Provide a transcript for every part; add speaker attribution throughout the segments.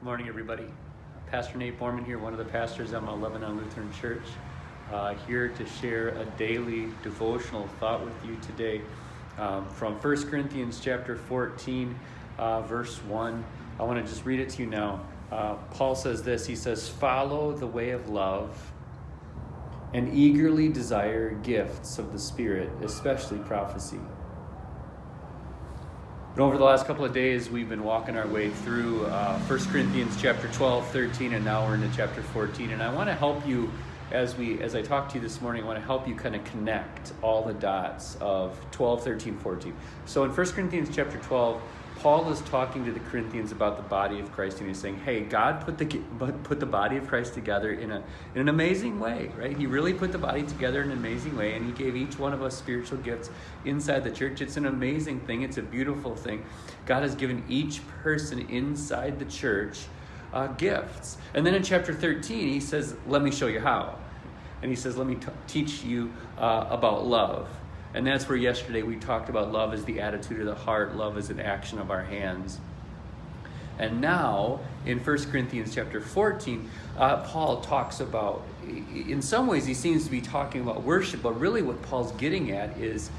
Speaker 1: Good morning, everybody. Pastor Nate Borman here, one of the pastors at Mount Lebanon Lutheran Church, here to share a daily devotional thought with you today from 1 Corinthians chapter 14, verse 1. I want to just read it to you now. Paul says this, he says, "Follow the way of love and eagerly desire gifts of the Spirit, especially prophecy." And over the last couple of days, we've been walking our way through 1 Corinthians chapter 12, 13, and now we're into chapter 14. And I want to help you, as I talk to you this morning, I want to help you kind of connect all the dots of 12, 13, 14. So in 1 Corinthians chapter 12, Paul is talking to the Corinthians about the body of Christ, and he's saying, hey, God put the body of Christ together in an amazing way, right? He really put the body together in an amazing way, and he gave each one of us spiritual gifts inside the church. It's an amazing thing. It's a beautiful thing. God has given each person inside the church gifts. And then in chapter 13, he says, let me show you how. And he says, let me teach you about love. And that's where yesterday we talked about love as the attitude of the heart, love as an action of our hands. And now, in 1 Corinthians chapter 14, Paul talks about, in some ways he seems to be talking about worship, but really what Paul's getting at is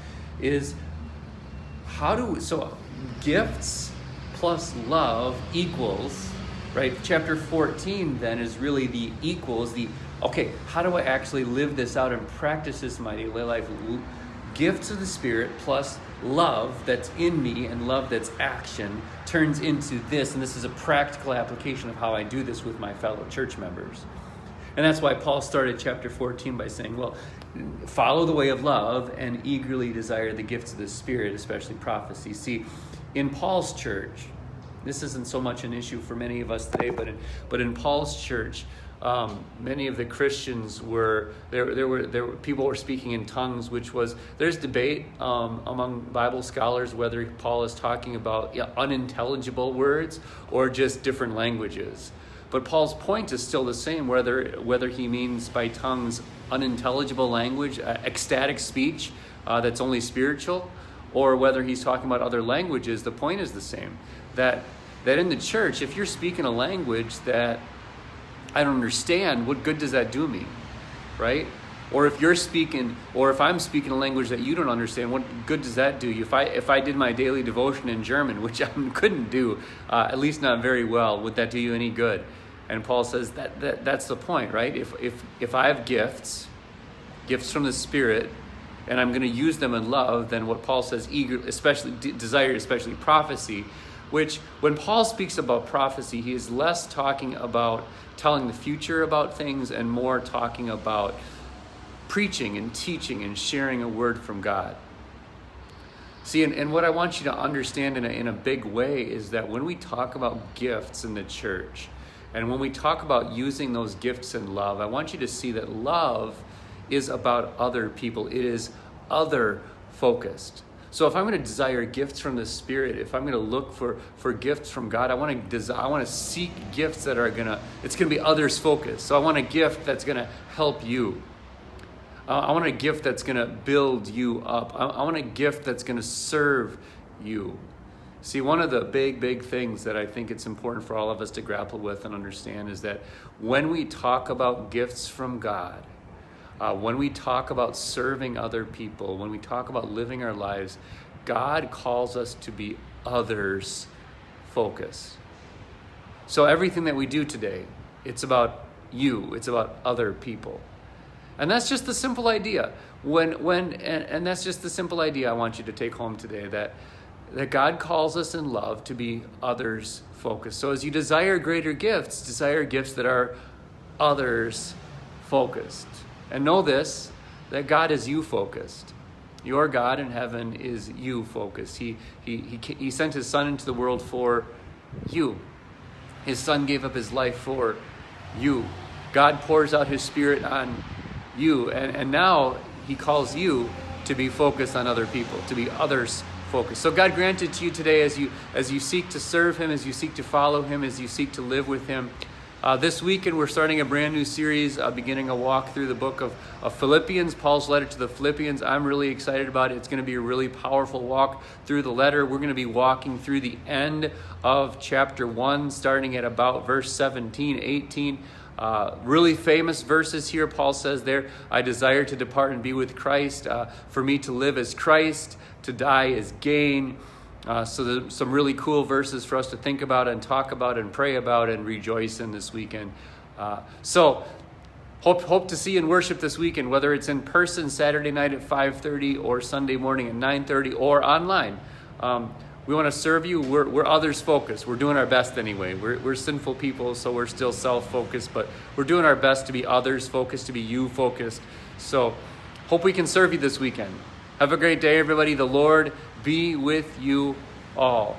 Speaker 1: so gifts plus love equals, right? Chapter 14 then is really the equals, how do I actually live this out and practice this in my daily life? Gifts of the Spirit plus love that's in me and love that's action turns into this. And this is a practical application of how I do this with my fellow church members. And that's why Paul started chapter 14 by saying, well, follow the way of love and eagerly desire the gifts of the Spirit, especially prophecy. See, in Paul's church, this isn't so much an issue for many of us today, but in Paul's church, many of the Christians people were speaking in tongues, there's debate among Bible scholars whether Paul is talking about unintelligible words or just different languages. But Paul's point is still the same, whether he means by tongues unintelligible language, ecstatic speech that's only spiritual, or whether he's talking about other languages. The point is the same, that in the church, if you're speaking a language that I don't understand, what good does that do me, right? Or if I'm speaking a language that you don't understand, what good does that do you? If I did my daily devotion in German, which I couldn't do, at least not very well, would that do you any good? And Paul says that's the point, right? If I have gifts from the Spirit, and I'm going to use them in love, then what Paul says, desire, especially prophecy, which when Paul speaks about prophecy, he is less talking about telling the future about things and more talking about preaching and teaching and sharing a word from God. See, and what I want you to understand in a big way is that when we talk about gifts in the church, and when we talk about using those gifts in love, I want you to see that love is about other people. It is other-focused. So if I'm going to desire gifts from the Spirit, if I'm going to look for gifts from God, I want to seek gifts that it's going to be others focused. So I want a gift that's going to help you. I want a gift that's going to build you up. I want a gift that's going to serve you. See, one of the big things that I think it's important for all of us to grapple with and understand is that when we talk about gifts from God, when we talk about serving other people, when we talk about living our lives, God calls us to be others focused. So everything that we do today, it's about you, it's about other people. And that's just the simple idea. And that's just the simple idea I want you to take home today, that God calls us in love to be others focused. So as you desire greater gifts, desire gifts that are others focused. And know this, that God is you focused. Your God in heaven is you focused. He sent his Son into the world for you. His Son gave up his life for you. God pours out his Spirit on you. And now he calls you to be focused on other people, to be others focused. So God granted to you today, as you seek to serve him, as you seek to follow him, as you seek to live with him, This weekend, we're starting a brand new series, beginning a walk through the book of Philippians, Paul's letter to the Philippians. I'm really excited about it. It's going to be a really powerful walk through the letter. We're going to be walking through the end of chapter 1, starting at about verse 17, 18. Really famous verses here. Paul says there, I desire to depart and be with Christ. For me to live as Christ, to die as gain. So there's some really cool verses for us to think about and talk about and pray about and rejoice in this weekend. So hope to see you in worship this weekend, whether it's in person Saturday night at 5:30 or Sunday morning at 9:30 or online. We want to serve you. We're others focused. We're doing our best anyway. We're sinful people, so we're still self-focused, but we're doing our best to be others focused, to be you focused. So hope we can serve you this weekend. Have a great day, everybody. The Lord be with you all.